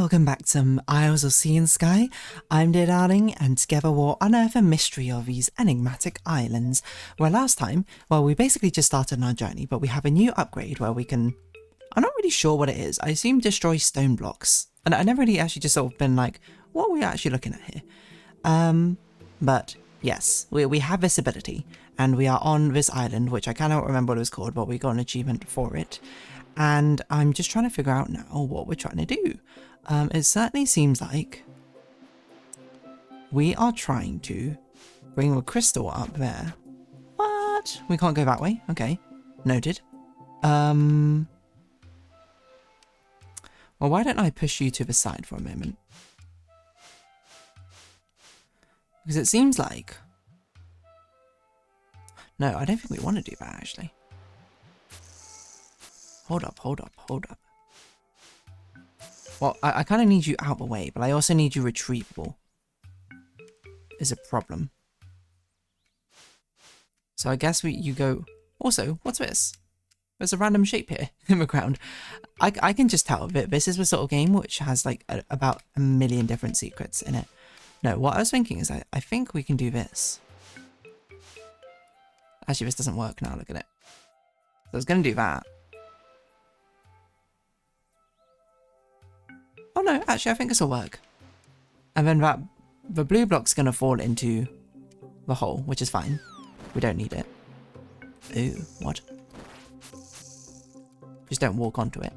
welcome back to Isles of Sea and Sky. I'm dear darling, and together we'll unearth a mystery of these enigmatic islands. Where last time, well, we basically just started on our journey, but we have a new upgrade where we can... I'm not really sure what it is. I assume destroy stone blocks. And I never really actually just sort of been like, what are we actually looking at here? But yes, we have this ability, and we are on this island, which I cannot remember what it was called, but we got an achievement for it. And I'm just trying to figure out now what we're trying to do. It certainly seems like we are trying to bring the crystal up there. What? We can't go that way? Okay. Noted. Well, why don't I push you to the side for a moment? Because it seems like... No, I don't think we want to do that, actually. Hold up. Well, I kind of need you out the way, but I also need you retrievable. Is a problem. So I guess you go... Also, what's this? There's a random shape here in the ground. I can just tell that this is the sort of game which has like about a million different secrets in it. No, what I was thinking is I think we can do this. Actually, this doesn't work now, look at it. So I was going to do that. Oh no, actually I think this will work. And then the blue block's going to fall into the hole, which is fine. We don't need it. Ooh, what? Just don't walk onto it.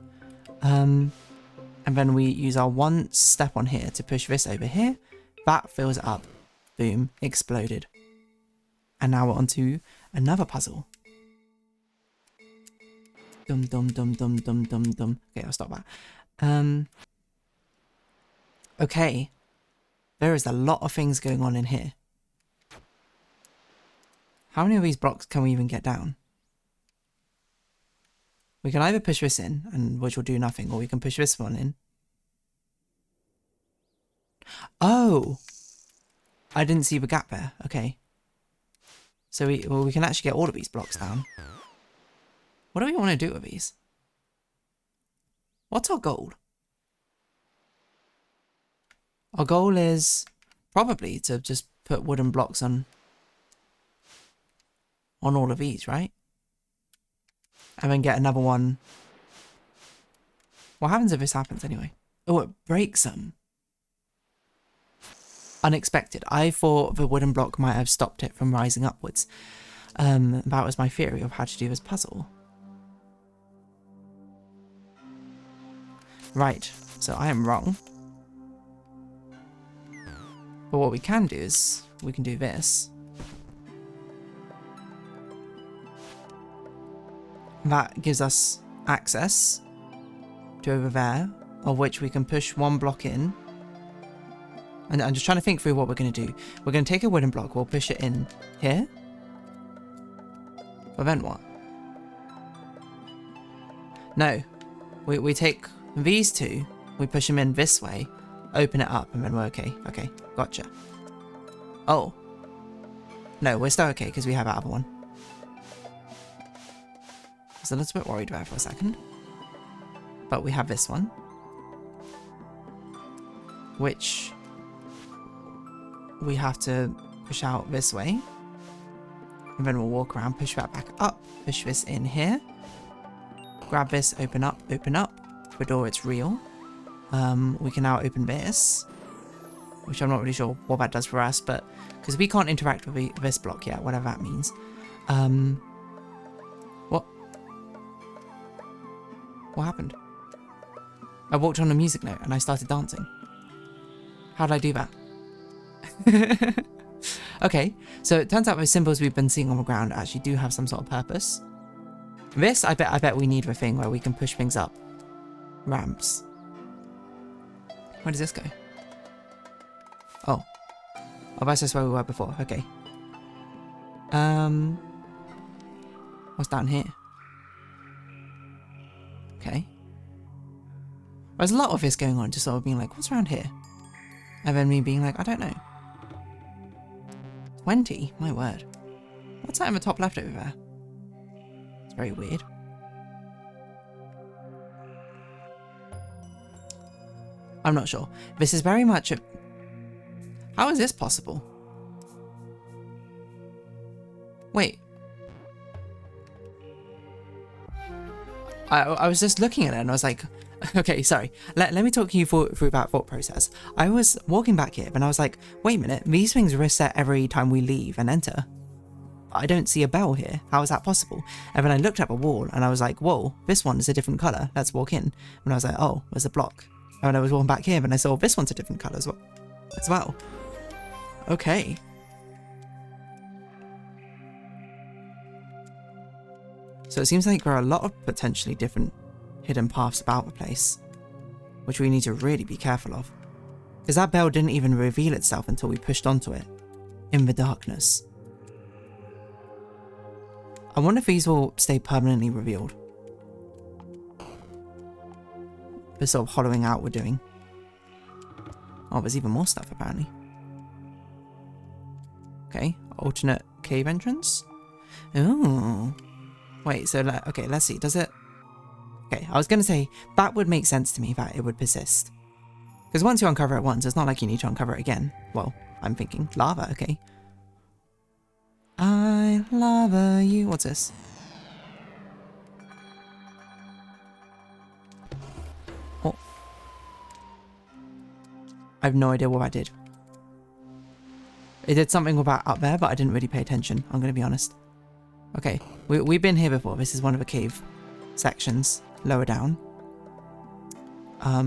And then we use our one step on here to push this over here. That fills it up. Boom, exploded. And now we're onto another puzzle. Dum dum dum dum dum dum dum. Okay, I'll stop that. Okay. There is a lot of things going on in here. How many of these blocks can we even get down? We can either push this in, and which will do nothing, or we can push this one in. Oh! I didn't see the gap there. Okay. So we can actually get all of these blocks down. What do we want to do with these? What's our goal? Our goal is probably to just put wooden blocks on all of these, right? And then get another one. What happens if this happens anyway? Oh, it breaks them. Unexpected. I thought the wooden block might have stopped it from rising upwards. That was my theory of how to do this puzzle. Right, so I am wrong. But what we can do is, we can do this. That gives us access to over there, of which we can push one block in. And I'm just trying to think through what we're going to do. We're going to take a wooden block, we'll push it in here. But then what? No. We take these two, we push them in this way, open it up, and then we're okay. Okay, gotcha. Oh. No, we're still okay because we have our other one. I was a little bit worried about it for a second. But we have this one. Which we have to push out this way. And then we'll walk around, push that back up, push this in here. Grab this, open up. The door, it's real. We can now open this, which I'm not really sure what that does for us, but because we can't interact with this block yet, whatever that means. What happened? I walked on a music note and I started dancing. How did I do that? Okay, so it turns out those symbols we've been seeing on the ground actually do have some sort of purpose. This, I bet we need the thing where we can push things up. Ramps. Where does this go? Oh, that's just where we were before. Okay. What's down here? Okay. There's a lot of this going on, just sort of being like, what's around here? And then me being like, I don't know. 20? My word. What's that in the top left over there? It's very weird. I'm not sure. This is very much a... How is this possible? Wait. I was just looking at it and I was like, okay, sorry. Let me talk you through that thought process. I was walking back here and I was like, wait a minute, these things reset every time we leave and enter. I don't see a bell here. How is that possible? And then I looked up a wall and I was like, whoa, this one is a different color. Let's walk in. And I was like, oh, there's a block. And when I was walking back here and I saw this one's a different color as well. Okay. So it seems like there are a lot of potentially different hidden paths about the place, which we need to really be careful of. Because that bell didn't even reveal itself until we pushed onto it, in the darkness. I wonder if these will stay permanently revealed. The sort of hollowing out we're doing. Oh, there's even more stuff apparently. Okay, alternate cave entrance. Oh. Wait, so, okay, let's see, does it... Okay, I was going to say, that would make sense to me that it would persist. Because once you uncover it once, it's not like you need to uncover it again. Well, I'm thinking, lava, okay. I lava you. What's this? Oh. I have no idea what I did. It did something about up there, but I didn't really pay attention, I'm going to be honest. Okay, we've been here before. This is one of the cave sections lower down.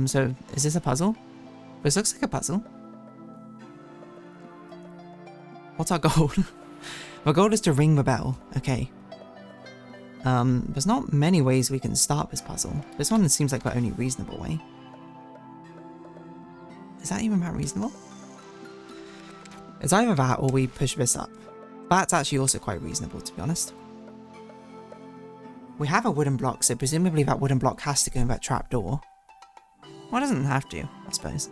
So is this a puzzle? This looks like a puzzle. What's our goal? Our goal is to ring the bell. Okay. There's not many ways we can start this puzzle. This one seems like the only reasonable way. Is that even that reasonable? It's either that or we push this up. That's actually also quite reasonable, to be honest. We have a wooden block, so presumably that wooden block has to go in that trap door. Well, it doesn't have to, I suppose.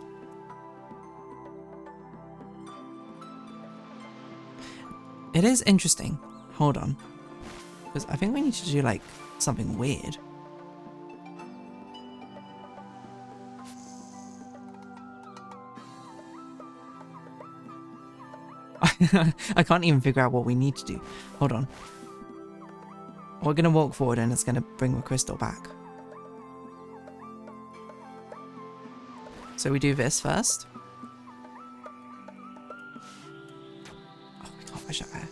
It is interesting. Hold on. Because I think we need to do, like, something weird. I can't even figure out what we need to do. Hold on. We're going to walk forward and it's going to bring the crystal back. So we do this first. Oh, we can't push that there.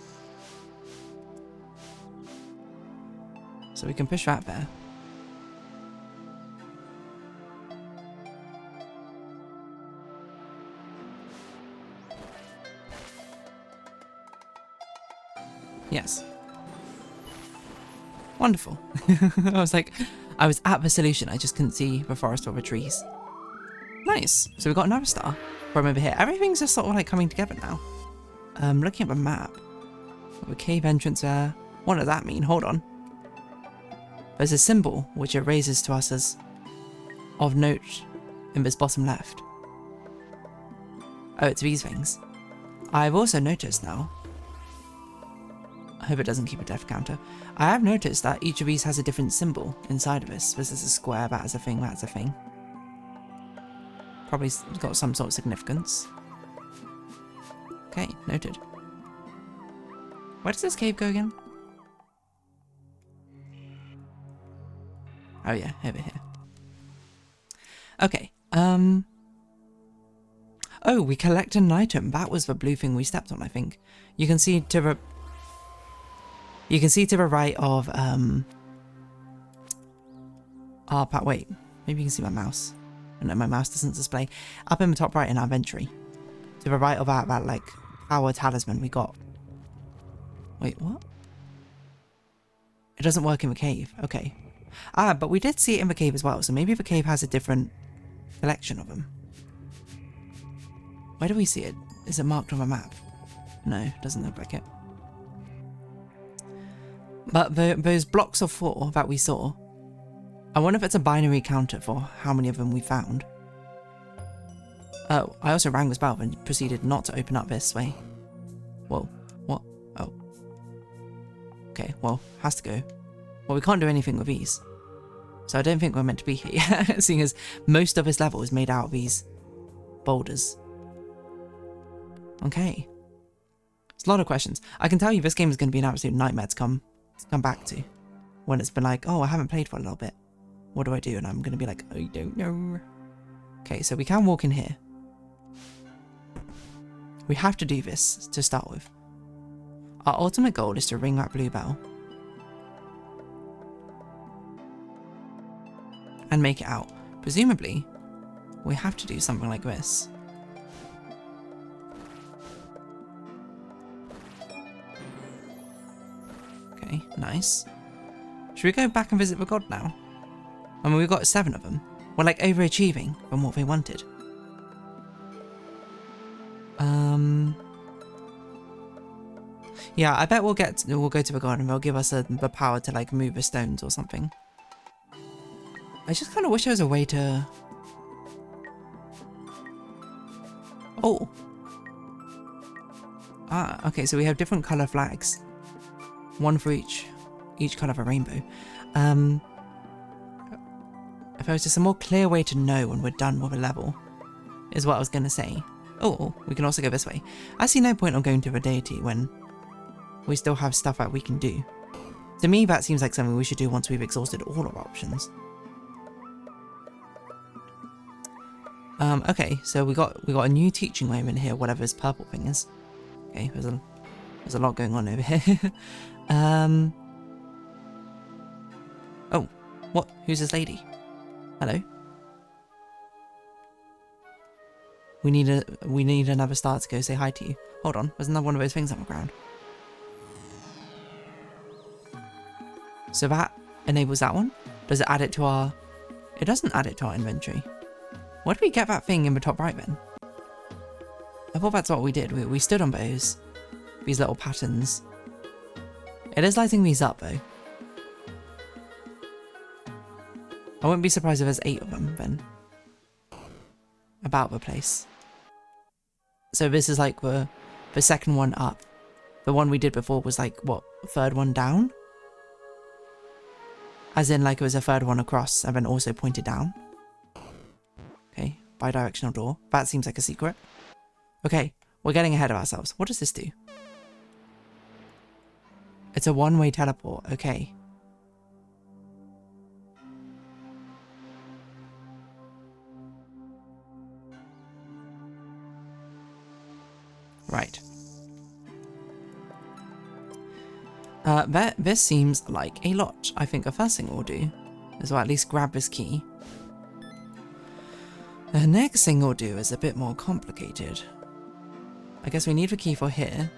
So we can push that there. Yes. Wonderful. I was at the solution, I just couldn't see the forest or the trees. Nice. So we got another star from over here. Everything's just sort of like coming together now. Looking at the map. The cave entrance there. What does that mean? Hold on. There's a symbol which it raises to us as of note in this bottom left. Oh, it's these things. I've also noticed now. I hope it doesn't keep a death counter. I have noticed that each of these has a different symbol inside of this. This is a square, that is a thing, that's a thing. Probably got some sort of significance. Okay, noted. Where does this cave go again? Oh yeah, over here. Okay, oh, we collect an item. That was the blue thing we stepped on, I think. You can see to the... You can see to the right of, wait, maybe you can see my mouse. No, my mouse doesn't display. Up in the top right in our inventory. To the right of that like, power talisman we got. Wait, what? It doesn't work in the cave. Okay. Ah, but we did see it in the cave as well, so maybe the cave has a different collection of them. Where do we see it? Is it marked on the map? No, doesn't look like it. But those blocks of 4 that we saw, I wonder if it's a binary counter for how many of them we found. Oh, I also rang this bell and proceeded not to open up this way. Whoa, what? Oh. Okay, well, has to go. Well, we can't do anything with these. So I don't think we're meant to be here yet, seeing as most of this level is made out of these boulders. Okay. It's a lot of questions. I can tell you this game is going to be an absolute nightmare to come back to. When it's been like, oh, I haven't played for a little bit. What do I do? And I'm going to be like, I don't know. Okay, so we can walk in here. We have to do this to start with. Our ultimate goal is to ring that blue bell. And make it out. Presumably, we have to do something like this. Okay, nice. Should we go back and visit the god now? I mean, we've got 7 of them. We're like overachieving from what they wanted. Yeah, I bet we'll go to the god and they'll give us the power to like move the stones or something. I just kind of wish there was a way to... Oh. Ah, okay, so we have different colour flags. One for each colour of a rainbow. If there was just a more clear way to know when we're done with a level, is what I was going to say. Oh, we can also go this way. I see no point on going to the deity when we still have stuff that we can do. To me, that seems like something we should do once we've exhausted all our options. Okay, so we got a new teaching moment here, whatever this purple thing is. Okay, there's a lot going on over here. Oh, what? Who's this lady? Hello. We need another star to go say hi to you. Hold on, there's another one of those things on the ground. So that enables that one? Does it add it to our... It doesn't add it to our inventory. Where did we get that thing in the top right then? I thought that's what we did. We stood on these little patterns. It is lighting these up though. I wouldn't be surprised if there's 8 of them then. About the place. So this is like the second one up. The one we did before was like, what, 3rd one down? As in like it was a 3rd one across and then also pointed down. Okay, bi-directional door. That seems like a secret. Okay, we're getting ahead of ourselves. What does this do? It's a one-way teleport. Okay. Right. This seems like a lot. I think the first thing we'll do is we'll at least grab this key. The next thing we'll do is a bit more complicated. I guess we need the key for here.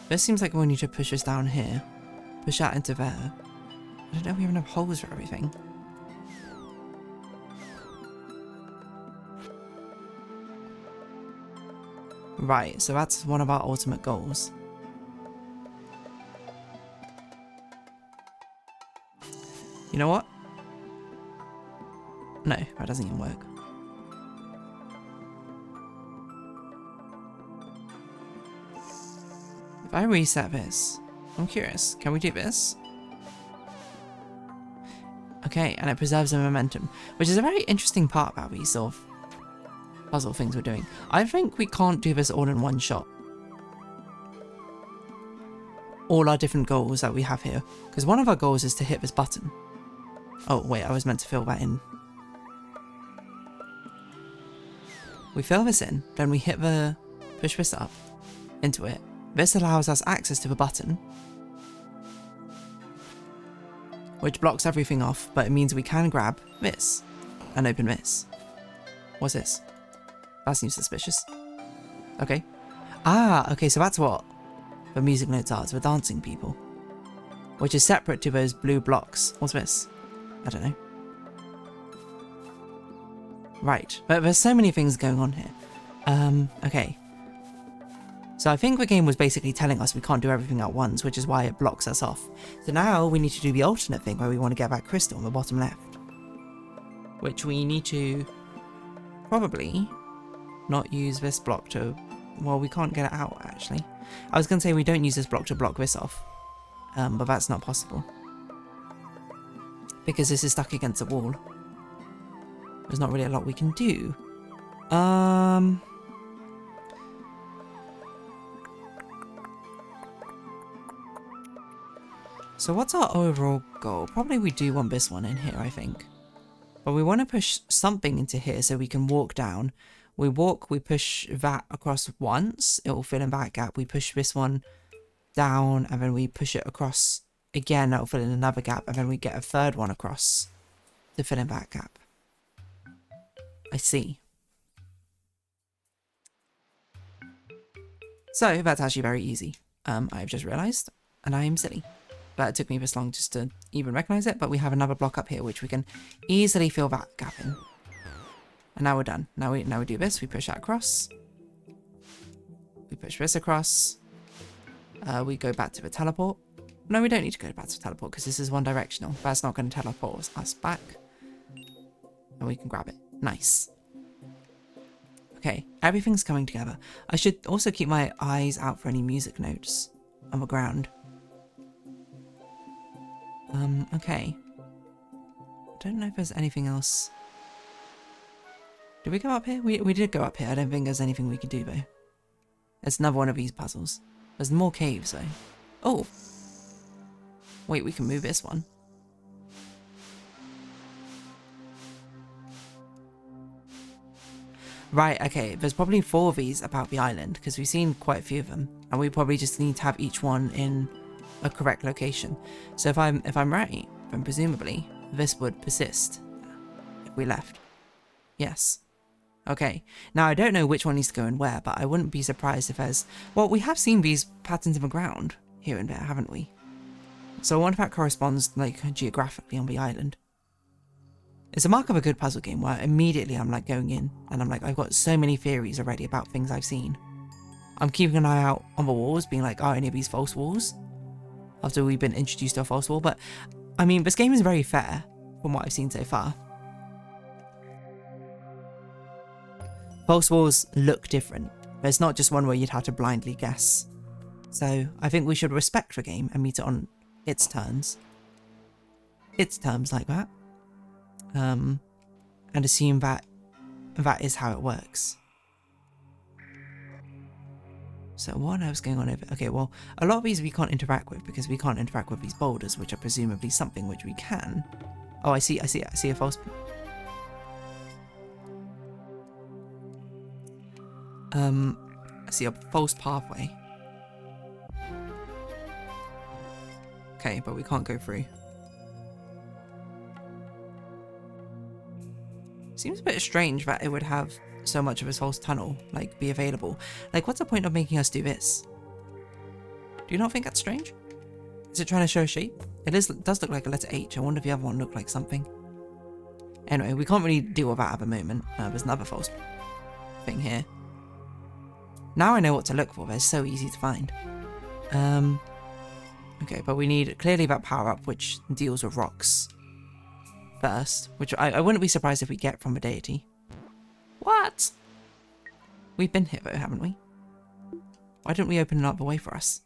This seems like we'll need to push this down here. Push that into there. I don't know if we have enough holes for everything. Right, so that's one of our ultimate goals. You know what? No, that doesn't even work. If I reset this, I'm curious, can we do this? Okay, and it preserves the momentum, which is a very interesting part about these sort of puzzle things we're doing. I think we can't do this all in one shot. All our different goals that we have here, because one of our goals is to hit this button. Oh wait, I was meant to fill that in. We fill this in, then we hit the... push this up into it. This allows us access to the button, which blocks everything off, but it means we can grab this and open this. What's this? That seems suspicious. Okay. Ah, okay, so that's what the music notes are. It's the dancing people, which is separate to those blue blocks. What's this? I don't know. Right, but there's so many things going on here. Okay. So I think the game was basically telling us we can't do everything at once, which is why it blocks us off. So now we need to do the alternate thing where we want to get that crystal on the bottom left. Which we need to probably not use this block to... Well, we can't get it out, actually. I was going to say we don't use this block to block this off. But that's not possible. because this is stuck against a wall. There's not really a lot we can do. So what's our overall goal? Probably we do want this one in here, I think. But we want to push something into here so we can walk down. We walk, we push that across once, it will fill in that gap. We push this one down and then we push it across again, that will fill in another gap, and then we get a third one across to fill in that gap. I see. So that's actually very easy. I've just realised, and I am silly. But it took me this long just to even recognise it, but we have another block up here which we can easily fill that gap in. And now we're done. Now we do this, we push that across. We push this across. We go back to the teleport. No, we don't need to go back to the teleport because this is one directional. That's not going to teleport us back. And we can grab it. Nice. Okay, everything's coming together. I should also keep my eyes out for any music notes on the ground. Okay. I don't know if there's anything else. Did we go up here? We did go up here. I don't think there's anything we could do though. There's another one of these puzzles. There's more caves though. Oh! Wait, we can move this one. Right, okay. There's probably 4 of these about the island because we've seen quite a few of them. And we probably just need to have each one in a correct location. So if I'm right, then presumably this would persist if we left. Yes. Okay. Now I don't know which one needs to go and where, but I wouldn't be surprised if there's... Well, we have seen these patterns in the ground here and there, haven't we? So I wonder if that corresponds like geographically on the island. It's a mark of a good puzzle game where immediately I'm like going in and I'm like, I've got so many theories already about things I've seen. I'm keeping an eye out on the walls, being like, are any of these false walls? After we've been introduced to a false wall, but I mean, this game is very fair from what I've seen so far. False walls look different. There's not just one where you'd have to blindly guess. So I think we should respect the game and meet it on its terms. Its terms like that. And assume that that is how it works. So what else going on over? Okay, well, a lot of these we can't interact with because we can't interact with these boulders, which are presumably something which we can. Oh, I see a false... I see a false pathway. Okay, but we can't go through. Seems a bit strange that it would have so much of this false tunnel, like, be available. Like, what's the point of making us do this? Do you not think that's strange? Is it trying to show a shape? It does look like a letter H. I wonder if the other one looked like something. Anyway, we can't really deal with that at the moment. There's another false thing here. Now I know what to look for. They're so easy to find. Okay, but we need clearly that power-up which deals with rocks first, which I wouldn't be surprised if we get from a deity. What? We've been here though, haven't we? Why didn't we open up the way for us?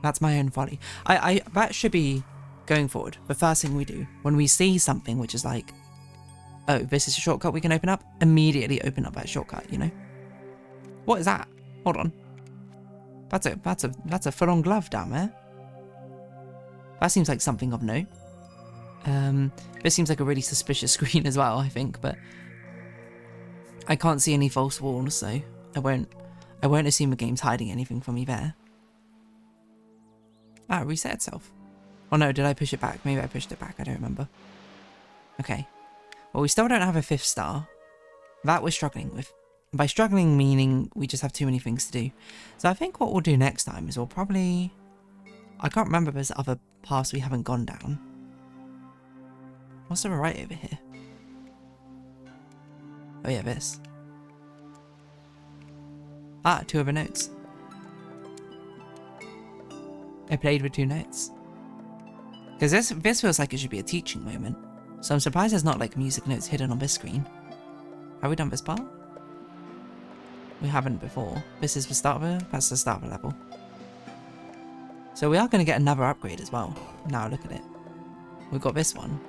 That's my own folly. That should be, going forward, the first thing we do. When we see something which is like, oh, this is a shortcut we can open up, immediately open up that shortcut, you know? What is that? Hold on. That's a full-on glove down there. That seems like something of note. This seems like a really suspicious screen as well, I think, but I can't see any false walls, so I won't assume the game's hiding anything from me there. Ah, it reset itself. Oh no, did I push it back? Maybe I pushed it back, I don't remember. Okay. Well, we still don't have a 5th star. That we're struggling with. By struggling meaning we just have too many things to do. So I think what we'll do next time is we'll probably... I can't remember if there's other paths we haven't gone down. What's to the right over here? Oh yeah, this. Ah, 2 other notes. I played with 2 notes. Because this feels like it should be a teaching moment. So I'm surprised there's not like music notes hidden on this screen. Have we done this part? We haven't before. This is the start of it. That's the start of the level. So we are going to get another upgrade as well. Now look at it. we've got this one.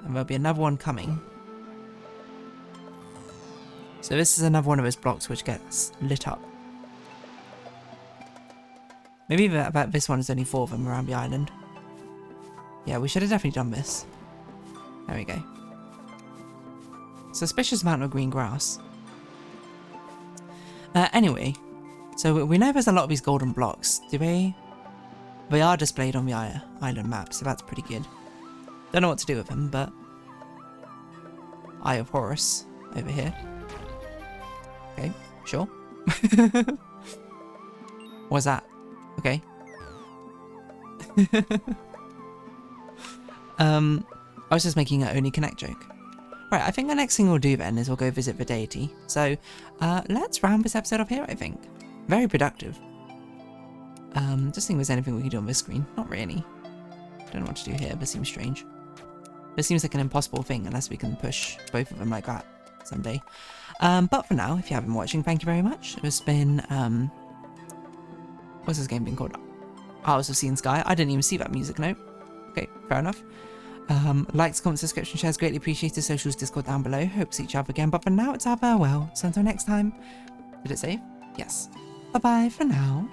And there'll be another one coming. So this is another one of those blocks which gets lit up. Maybe about this one is only 4 of them around the island. Yeah, we should have definitely done this. There we go. Suspicious amount of green grass. Anyway, so we know there's a lot of these golden blocks. Do they? They are displayed on the island map, so that's pretty good. Don't know what to do with them, but... Eye of Horus over here. Okay, sure. What's that? Okay. I was just making an only connect joke. Right, I think the next thing we'll do then is we'll go visit the deity. So, let's round this episode up here, I think. Very productive. Just think if there's anything we can do on this screen. Not really. Don't know what to do here, this seems strange. This seems like an impossible thing unless we can push both of them like that someday. But for now, if you have been watching, thank you very much. It's been, what's this game been called? Islesofseaandsky. I didn't even see that music note. Okay, fair enough. Likes, comments, subscription, shares, greatly appreciated. Socials, Discord down below. Hope to see each other again. But for now, it's our farewell. So until next time, did it save? Yes. Bye-bye for now.